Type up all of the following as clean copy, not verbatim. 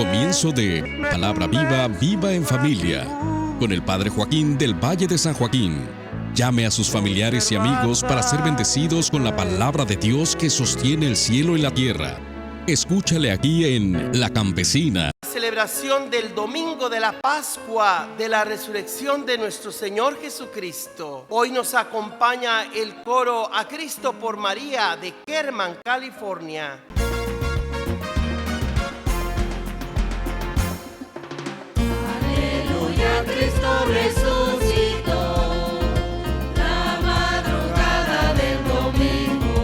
comienzo de Palabra Viva, Viva en Familia, con el Padre Joaquín del Valle de San Joaquín. Llame a sus familiares y amigos para ser bendecidos con la palabra de Dios que sostiene el cielo y la tierra. Escúchale aquí en La Campesina. Celebración del domingo de la Pascua de la resurrección de nuestro Señor Jesucristo. Hoy nos acompaña el coro A Cristo por María de Kerman, California. Aleluya, Cristo resucitó. La madrugada del domingo.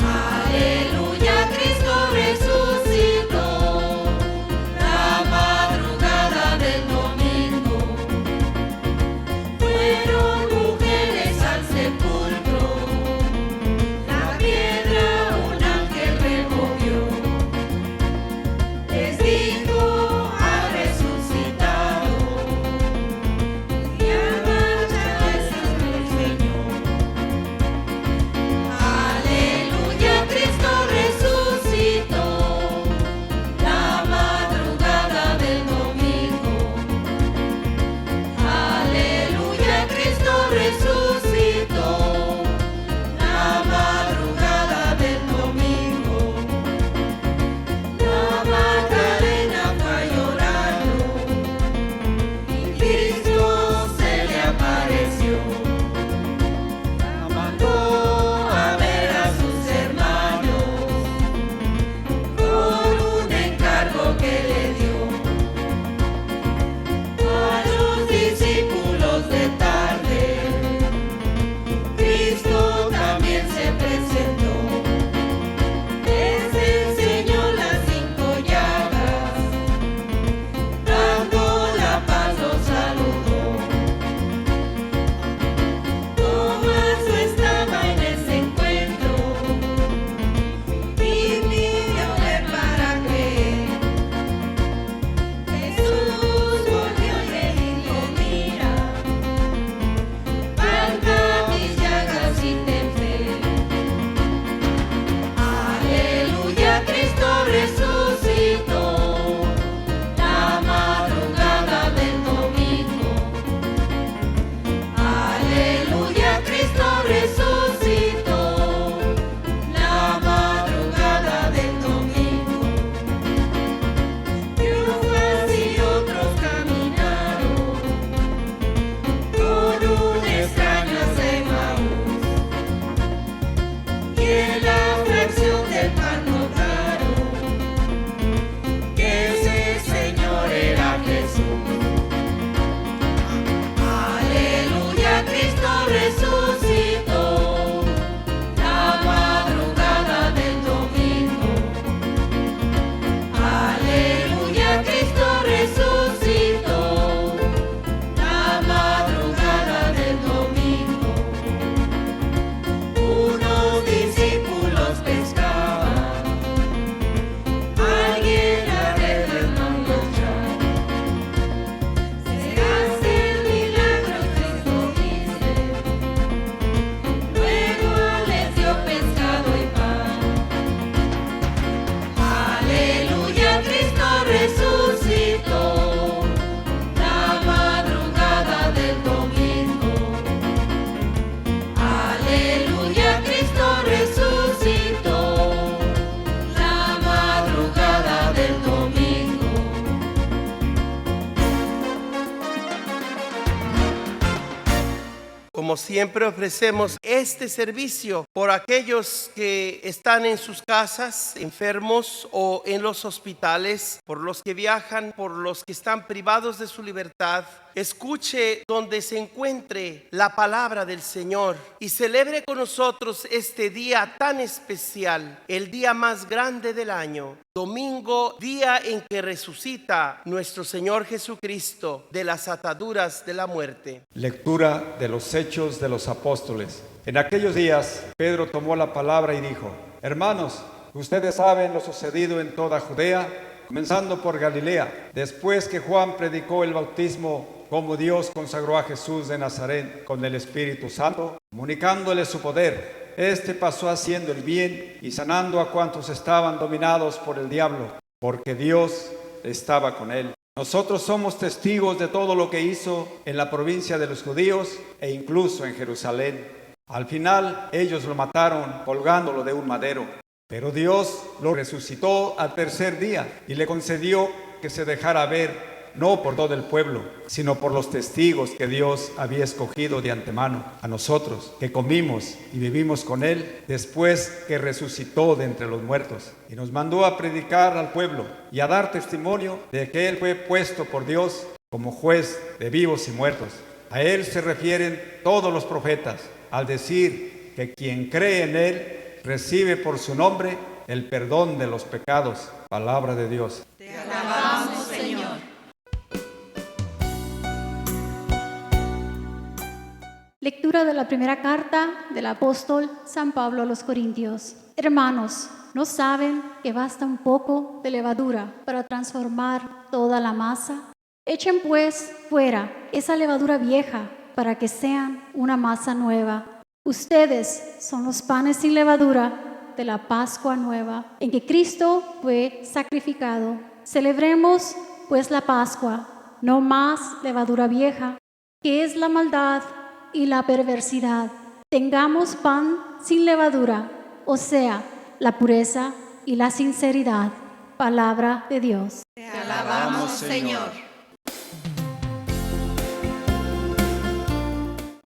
Aleluya, Cristo resucitó. La madrugada del domingo. Fueron mujeres al sepulcro. La piedra un ángel removió. Les dijo: ha resucitado. Y a marcha el Señor. Aleluya, Cristo resucitó. La madrugada del domingo. Aleluya, Cristo resucitó. La madrugada del domingo. La Magdalena fue llorando y Cristo se le apareció. La mandó a ver a sus hermanos con un encargo que le dio. A los discípulos de tarde, Cristo también se presentó. Les enseñó las 5 llagas, dando la paz los saludó. Tomás no estaba en ese encuentro y pidió ver para creer. Jesús volvió y le dijo: mira, palpa mis llagas y ten fe. Aleluya, Cristo resucitó. La madrugada del domingo. Aleluya, Cristo resucitó. La madrugada del domingo. Y unos y otros caminaron con un extraño hacia Emaús. Y en la fracción del pan notaron que ese Señor era Jesús. Aleluya, Cristo resucitó. La madrugada del domingo. Aleluya, Cristo resucitó. La madrugada del domingo. Unos discípulos pescaban, alguien a redes no encontró. Se hace el milagro, Cristo dice. Luego les dio pescado y pan. Aleluya, Cristo resucitó. La madrugada del domingo. Aleluya, Cristo resucitó. La madrugada del domingo. Como siempre ofrecemos este servicio por aquellos que están en sus casas, enfermos o en los hospitales, por los que viajan, por los que están privados de su libertad. Escuche donde se encuentre la palabra del Señor y celebre con nosotros este día tan especial, el día más grande del año, domingo, día en que resucita nuestro Señor Jesucristo de las ataduras de la muerte. Lectura de los Hechos de los Apóstoles. En aquellos días, Pedro tomó la palabra y dijo: Hermanos, ustedes saben lo sucedido en toda Judea, comenzando por Galilea, después que Juan predicó el bautismo, como Dios consagró a Jesús de Nazaret con el Espíritu Santo, comunicándole su poder. Este pasó haciendo el bien y sanando a cuantos estaban dominados por el diablo, porque Dios estaba con él. Nosotros somos testigos de todo lo que hizo en la provincia de los judíos e incluso en Jerusalén. Al final ellos lo mataron colgándolo de un madero, pero Dios lo resucitó al tercer día y le concedió que se dejara ver, no por todo el pueblo, sino por los testigos que Dios había escogido de antemano, a nosotros, que comimos y vivimos con Él después que resucitó de entre los muertos. Y nos mandó a predicar al pueblo y a dar testimonio de que Él fue puesto por Dios como juez de vivos y muertos. A Él se refieren todos los profetas al decir que quien cree en Él recibe por su nombre el perdón de los pecados. Palabra de Dios. Te alabamos, Señor. Lectura de la primera carta del apóstol San Pablo a los Corintios. Hermanos, ¿no saben que basta un poco de levadura para transformar toda la masa? Echen pues fuera esa levadura vieja para que sean una masa nueva. Ustedes son los panes sin levadura de la Pascua nueva, en que Cristo fue sacrificado. Celebremos pues la Pascua, no más levadura vieja, que es la maldad y la perversidad. Tengamos pan sin levadura, o sea, la pureza y la sinceridad. Palabra de Dios. Te alabamos, Señor.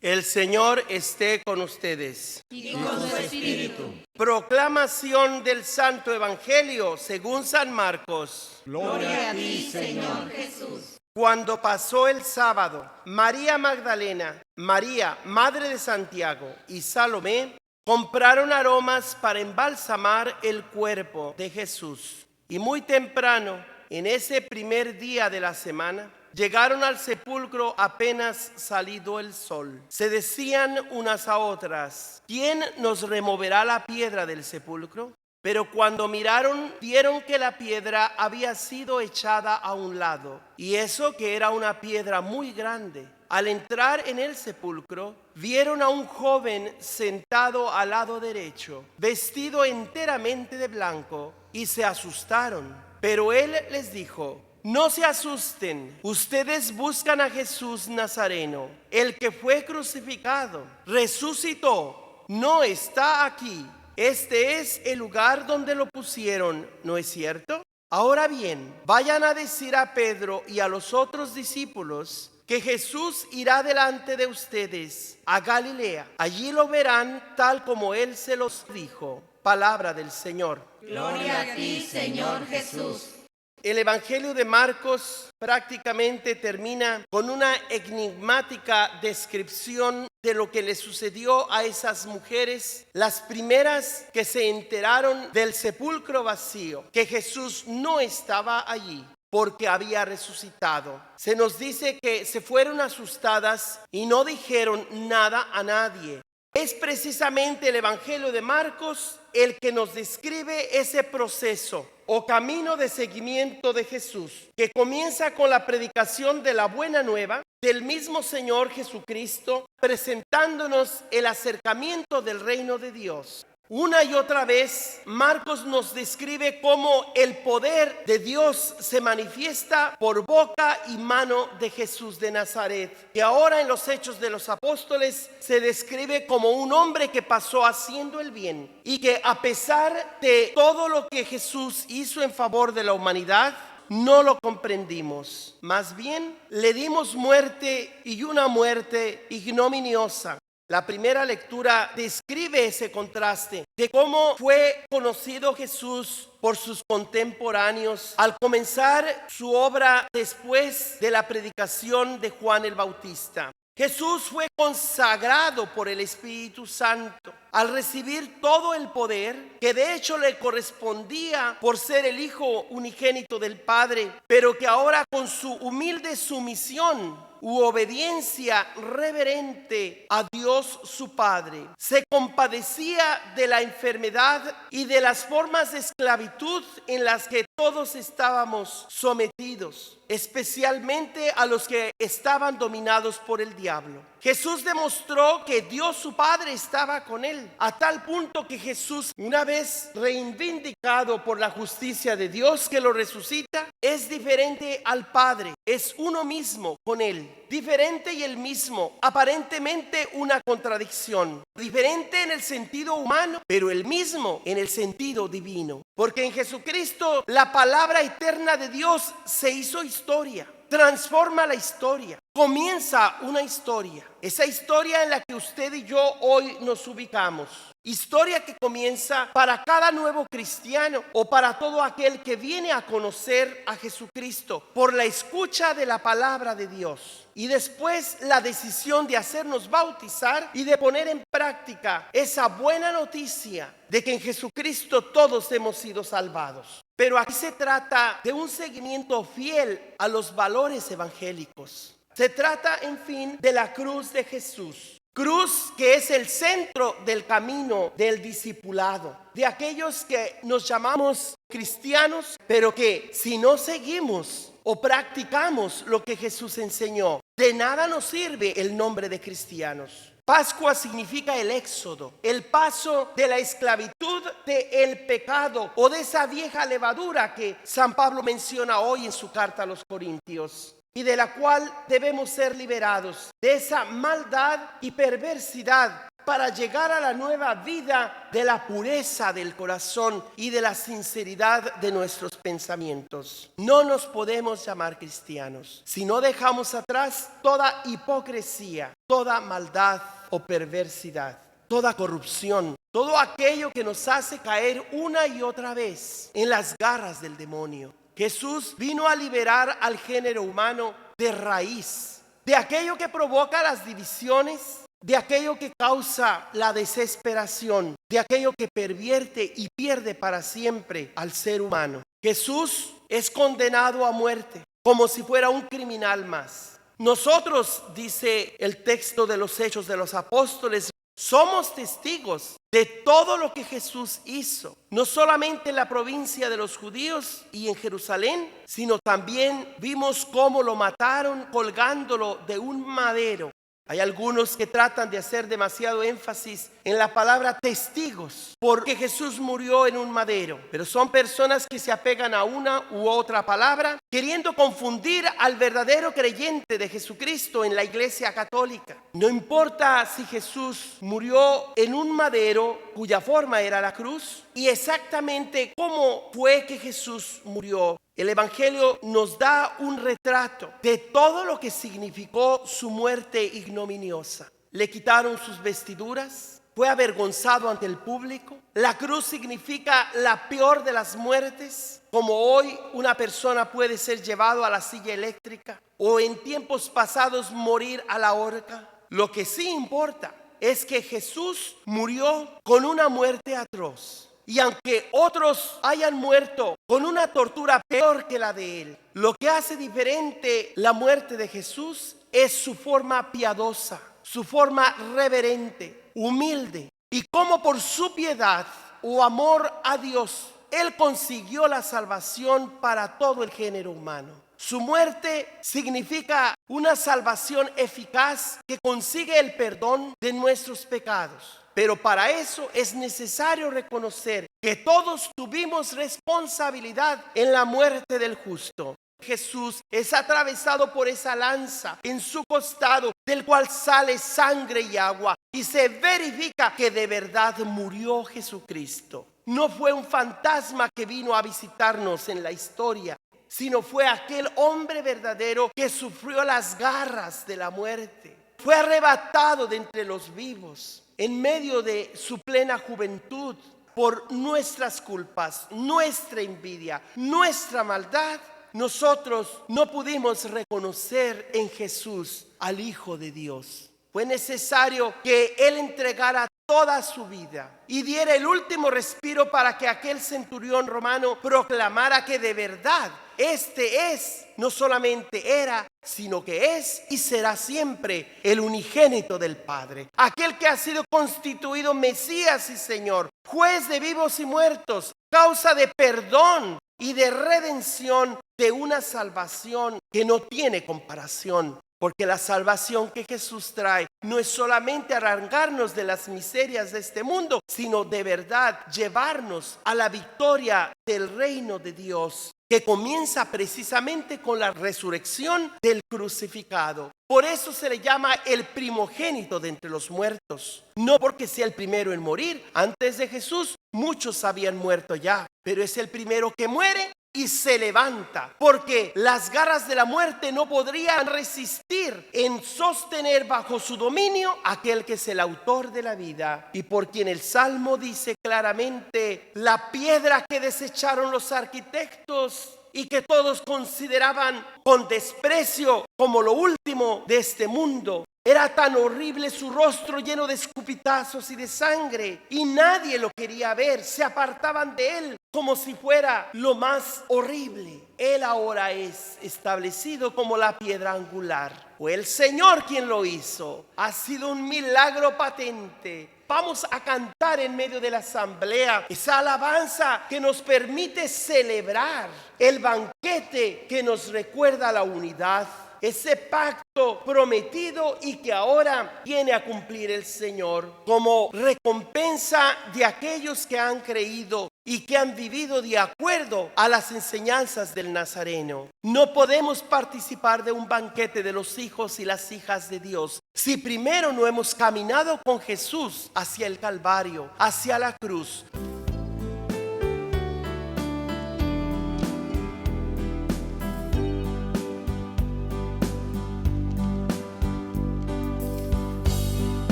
El Señor esté con ustedes. Y con su espíritu. Proclamación del Santo Evangelio según San Marcos. Gloria a ti, Señor Jesús. Cuando pasó el sábado, María Magdalena, María, madre de Santiago, y Salomé compraron aromas para embalsamar el cuerpo de Jesús. Y muy temprano, en ese primer día de la semana, llegaron al sepulcro apenas salido el sol. Se decían unas a otras: ¿quién nos removerá la piedra del sepulcro? Pero cuando miraron, vieron que la piedra había sido echada a un lado, y eso que era una piedra muy grande. Al entrar en el sepulcro, vieron a un joven sentado al lado derecho, vestido enteramente de blanco, y se asustaron. Pero él les dijo: no se asusten, ustedes buscan a Jesús Nazareno, el que fue crucificado. Resucitó, no está aquí. Este es el lugar donde lo pusieron, ¿no es cierto? Ahora bien, vayan a decir a Pedro y a los otros discípulos que Jesús irá delante de ustedes a Galilea. Allí lo verán tal como Él se los dijo. Palabra del Señor. Gloria a ti, Señor Jesús. El Evangelio de Marcos prácticamente termina con una enigmática descripción de lo que le sucedió a esas mujeres, las primeras que se enteraron del sepulcro vacío, que Jesús no estaba allí porque había resucitado. Se nos dice que se fueron asustadas y no dijeron nada a nadie. Es precisamente el Evangelio de Marcos el que nos describe ese proceso o camino de seguimiento de Jesús, que comienza con la predicación de la buena nueva del mismo Señor Jesucristo, presentándonos el acercamiento del reino de Dios. Una y otra vez, Marcos nos describe cómo el poder de Dios se manifiesta por boca y mano de Jesús de Nazaret, que ahora en los Hechos de los Apóstoles se describe como un hombre que pasó haciendo el bien y que a pesar de todo lo que Jesús hizo en favor de la humanidad, no lo comprendimos. Más bien, le dimos muerte y una muerte ignominiosa. La primera lectura describe ese contraste de cómo fue conocido Jesús por sus contemporáneos al comenzar su obra después de la predicación de Juan el Bautista. Jesús fue consagrado por el Espíritu Santo al recibir todo el poder que de hecho le correspondía por ser el Hijo unigénito del Padre, pero que ahora con su humilde sumisión u obediencia reverente a Dios su Padre. Se compadecía de la enfermedad y de las formas de esclavitud en las que todos estábamos sometidos, especialmente a los que estaban dominados por el diablo. Jesús demostró que Dios su Padre estaba con él, a tal punto que Jesús, una vez reivindicado por la justicia de Dios que lo resucita, es diferente al Padre, es uno mismo con él. Diferente y el mismo, aparentemente una contradicción. Diferente en el sentido humano, pero el mismo en el sentido divino. Porque en Jesucristo la palabra eterna de Dios se hizo historia. Transforma la historia. Comienza una historia. Esa historia en la que usted y yo hoy nos ubicamos. Historia que comienza para cada nuevo cristiano o para todo aquel que viene a conocer a Jesucristo por la escucha de la palabra de Dios. Y después la decisión de hacernos bautizar y de poner en práctica esa buena noticia de que en Jesucristo todos hemos sido salvados. Pero aquí se trata de un seguimiento fiel a los valores evangélicos. Se trata, en fin, de la cruz de Jesús. Cruz que es el centro del camino del discipulado, de aquellos que nos llamamos cristianos, pero que si no seguimos o practicamos lo que Jesús enseñó, de nada nos sirve el nombre de cristianos. Pascua significa el éxodo, el paso de la esclavitud del pecado o de esa vieja levadura que San Pablo menciona hoy en su carta a los Corintios, y de la cual debemos ser liberados, de esa maldad y perversidad para llegar a la nueva vida de la pureza del corazón y de la sinceridad de nuestros pensamientos. No nos podemos llamar cristianos si no dejamos atrás toda hipocresía, toda maldad o perversidad, toda corrupción, todo aquello que nos hace caer una y otra vez en las garras del demonio. Jesús vino a liberar al género humano de raíz, de aquello que provoca las divisiones, de aquello que causa la desesperación, de aquello que pervierte y pierde para siempre al ser humano. Jesús es condenado a muerte como si fuera un criminal más. Nosotros, dice el texto de los Hechos de los Apóstoles, somos testigos de todo lo que Jesús hizo, no solamente en la provincia de los judíos y en Jerusalén, sino también vimos cómo lo mataron colgándolo de un madero. Hay algunos que tratan de hacer demasiado énfasis en la palabra testigos, porque Jesús murió en un madero, pero son personas que se apegan a una u otra palabra, queriendo confundir al verdadero creyente de Jesucristo en la Iglesia Católica. No importa si Jesús murió en un madero cuya forma era la cruz, y exactamente cómo fue que Jesús murió. El Evangelio nos da un retrato de todo lo que significó su muerte ignominiosa. Le quitaron sus vestiduras, fue avergonzado ante el público. La cruz significa la peor de las muertes, como hoy una persona puede ser llevado a la silla eléctrica o en tiempos pasados morir a la horca. Lo que sí importa es que Jesús murió con una muerte atroz. Y aunque otros hayan muerto con una tortura peor que la de él, lo que hace diferente la muerte de Jesús es su forma piadosa, su forma reverente, humilde, y cómo por su piedad o amor a Dios, él consiguió la salvación para todo el género humano. Su muerte significa una salvación eficaz que consigue el perdón de nuestros pecados. Pero para eso es necesario reconocer que todos tuvimos responsabilidad en la muerte del justo. Jesús es atravesado por esa lanza en su costado, del cual sale sangre y agua, y se verifica que de verdad murió Jesucristo. No fue un fantasma que vino a visitarnos en la historia, sino fue aquel hombre verdadero que sufrió las garras de la muerte. Fue arrebatado de entre los vivos en medio de su plena juventud por nuestras culpas, nuestra envidia, nuestra maldad. Nosotros no pudimos reconocer en Jesús al Hijo de Dios. Fue necesario que Él entregara toda su vida y diera el último respiro para que aquel centurión romano proclamara que de verdad este es, no solamente era, sino que es y será siempre el unigénito del Padre, aquel que ha sido constituido Mesías y Señor, juez de vivos y muertos, causa de perdón y de redención, de una salvación que no tiene comparación. Porque la salvación que Jesús trae no es solamente arrancarnos de las miserias de este mundo, sino de verdad llevarnos a la victoria del reino de Dios, que comienza precisamente con la resurrección del crucificado. Por eso se le llama el primogénito de entre los muertos. No porque sea el primero en morir. Antes de Jesús muchos habían muerto ya, pero es el primero que muere y se levanta, porque las garras de la muerte no podrían resistir en sostener bajo su dominio aquel que es el autor de la vida, y por quien el Salmo dice claramente: la piedra que desecharon los arquitectos y que todos consideraban con desprecio como lo último de este mundo. Era tan horrible su rostro, lleno de escupitazos y de sangre, y nadie lo quería ver. Se apartaban de él como si fuera lo más horrible. Él ahora es establecido como la piedra angular. Fue el Señor quien lo hizo. Ha sido un milagro patente. Vamos a cantar en medio de la asamblea esa alabanza que nos permite celebrar el banquete que nos recuerda la unidad. Ese pacto prometido y que ahora viene a cumplir el Señor como recompensa de aquellos que han creído y que han vivido de acuerdo a las enseñanzas del Nazareno. No podemos participar de un banquete de los hijos y las hijas de Dios si primero no hemos caminado con Jesús hacia el Calvario, hacia la cruz.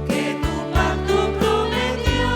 Que tu pacto prometió.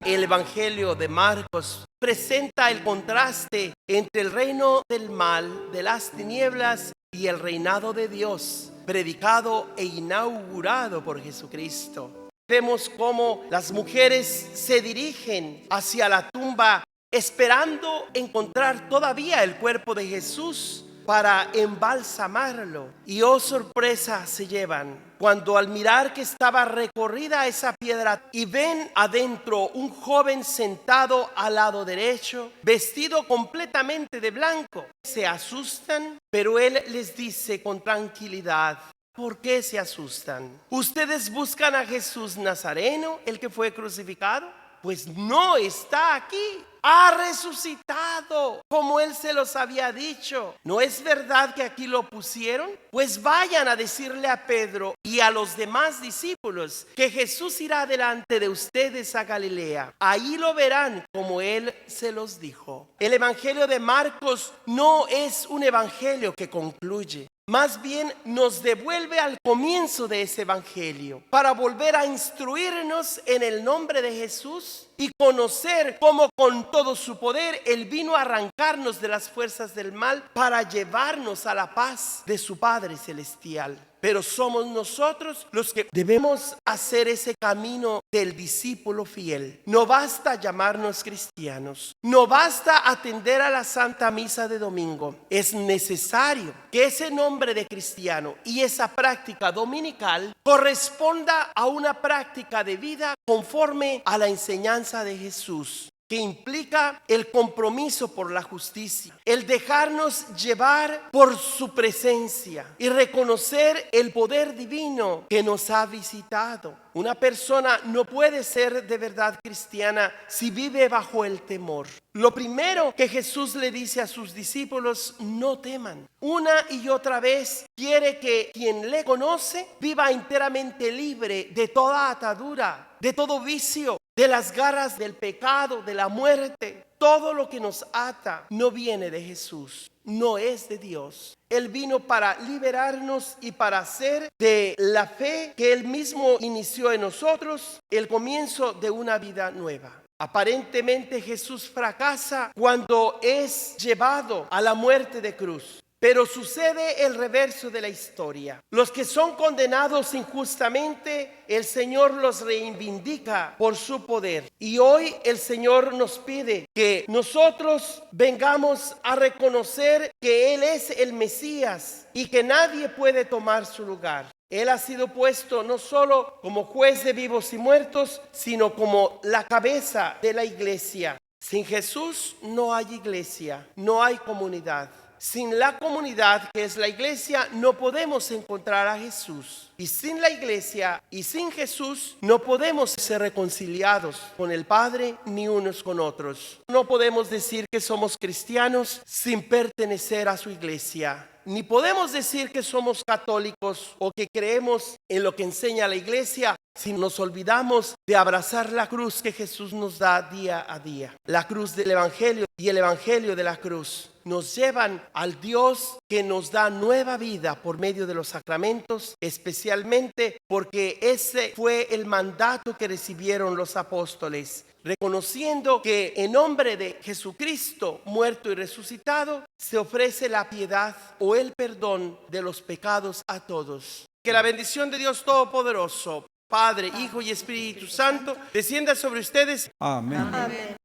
El Evangelio de Marcos presenta el contraste entre el reino del mal, de las tinieblas, y el reinado de Dios, predicado e inaugurado por Jesucristo. Vemos cómo las mujeres se dirigen hacia la tumba esperando encontrar todavía el cuerpo de Jesús para embalsamarlo. Y oh sorpresa se llevan cuando al mirar que estaba recorrida esa piedra y ven adentro un joven sentado al lado derecho, vestido completamente de blanco. Se asustan, pero él les dice con tranquilidad: ¿por qué se asustan? ¿Ustedes buscan a Jesús Nazareno, el que fue crucificado? Pues no está aquí. Ha resucitado, como Él se los había dicho. ¿No es verdad que aquí lo pusieron? Pues vayan a decirle a Pedro y a los demás discípulos que Jesús irá delante de ustedes a Galilea. Ahí lo verán como Él se los dijo. El Evangelio de Marcos no es un evangelio que concluye. Más bien nos devuelve al comienzo de ese evangelio para volver a instruirnos en el nombre de Jesús y conocer cómo con todo su poder Él vino a arrancarnos de las fuerzas del mal para llevarnos a la paz de su Padre Celestial. Pero somos nosotros los que debemos hacer ese camino del discípulo fiel. No basta llamarnos cristianos. No basta atender a la Santa Misa de domingo. Es necesario que ese nombre de cristiano y esa práctica dominical corresponda a una práctica de vida conforme a la enseñanza de Jesús, que implica el compromiso por la justicia, el dejarnos llevar por su presencia y reconocer el poder divino que nos ha visitado. Una persona no puede ser de verdad cristiana si vive bajo el temor. Lo primero que Jesús le dice a sus discípulos: no teman. Una y otra vez quiere que quien le conoce viva enteramente libre de toda atadura, de todo vicio, de las garras del pecado, de la muerte. Todo lo que nos ata no viene de Jesús, no es de Dios. Él vino para liberarnos y para hacer de la fe que Él mismo inició en nosotros el comienzo de una vida nueva. Aparentemente Jesús fracasa cuando es llevado a la muerte de cruz. Pero sucede el reverso de la historia. Los que son condenados injustamente, el Señor los reivindica por su poder. Y hoy el Señor nos pide que nosotros vengamos a reconocer que Él es el Mesías y que nadie puede tomar su lugar. Él ha sido puesto no solo como juez de vivos y muertos, sino como la cabeza de la iglesia. Sin Jesús no hay iglesia, no hay comunidad. Sin la comunidad que es la iglesia no podemos encontrar a Jesús. Y sin la iglesia y sin Jesús no podemos ser reconciliados con el Padre ni unos con otros. No podemos decir que somos cristianos sin pertenecer a su iglesia. Ni podemos decir que somos católicos o que creemos en lo que enseña la iglesia si nos olvidamos de abrazar la cruz que Jesús nos da día a día. La cruz del Evangelio y el Evangelio de la cruz nos llevan al Dios que nos da nueva vida por medio de los sacramentos, especialmente porque ese fue el mandato que recibieron los apóstoles, reconociendo que en nombre de Jesucristo muerto y resucitado se ofrece la piedad o el perdón de los pecados a todos. Que la bendición de Dios Todopoderoso, Padre, Hijo y Espíritu Santo, descienda sobre ustedes. Amén. Amén.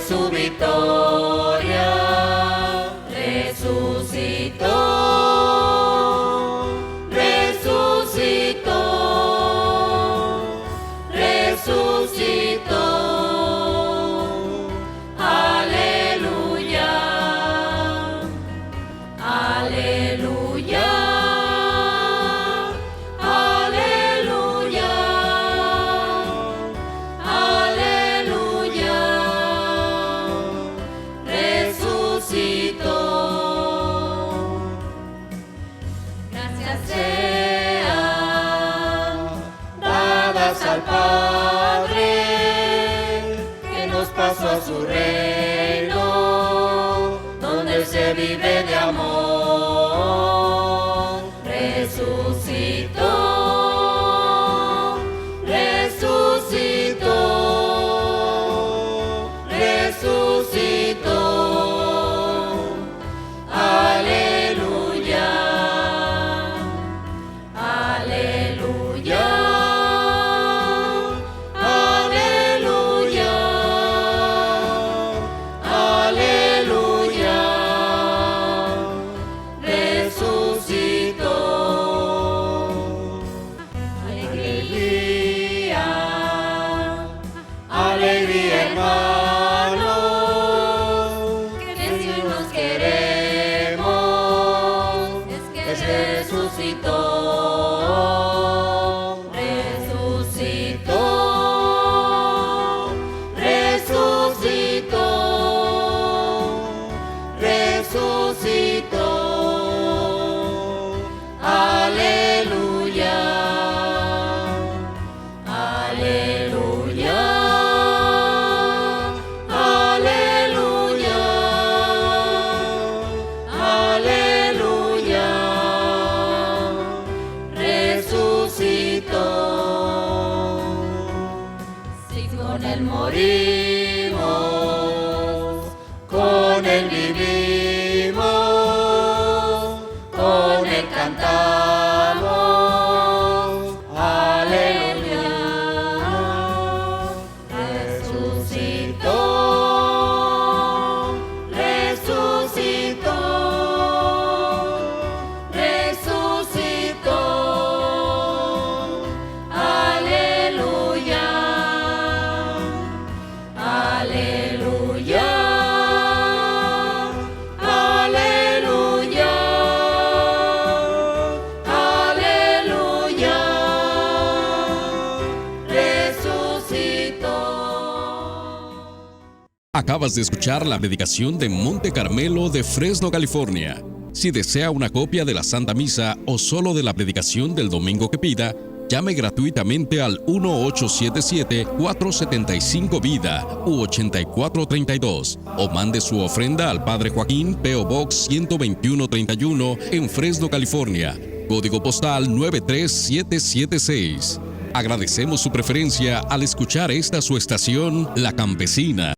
Su victoria. su reino, donde se vive de amor. Resucitó, resucitó, resucitó. Aleluya, aleluya, aleluya, aleluya. Resucitó. Alegría, alegría, hermanos, que si nos queremos, es que resucitó, resucitó, resucitó, resucitó. Aleluya, aleluya, aleluya, aleluya. Resucitó. Si con él morimos, con él vivimos, con él cantamos. Aleluya. Resucitó, resucitó, resucitó. Aleluya, aleluya, aleluya, aleluya. Resucitó. Acabas de escuchar la predicación de Monte Carmelo de Fresno, California. Si desea una copia de la Santa Misa o solo de la predicación del domingo que pida, llame gratuitamente al 1877-475-VIDA u 8432 o mande su ofrenda al Padre Joaquín, P.O. Box 12131 en Fresno, California, código postal 93776. Agradecemos su preferencia al escuchar esta su estación, La Campesina.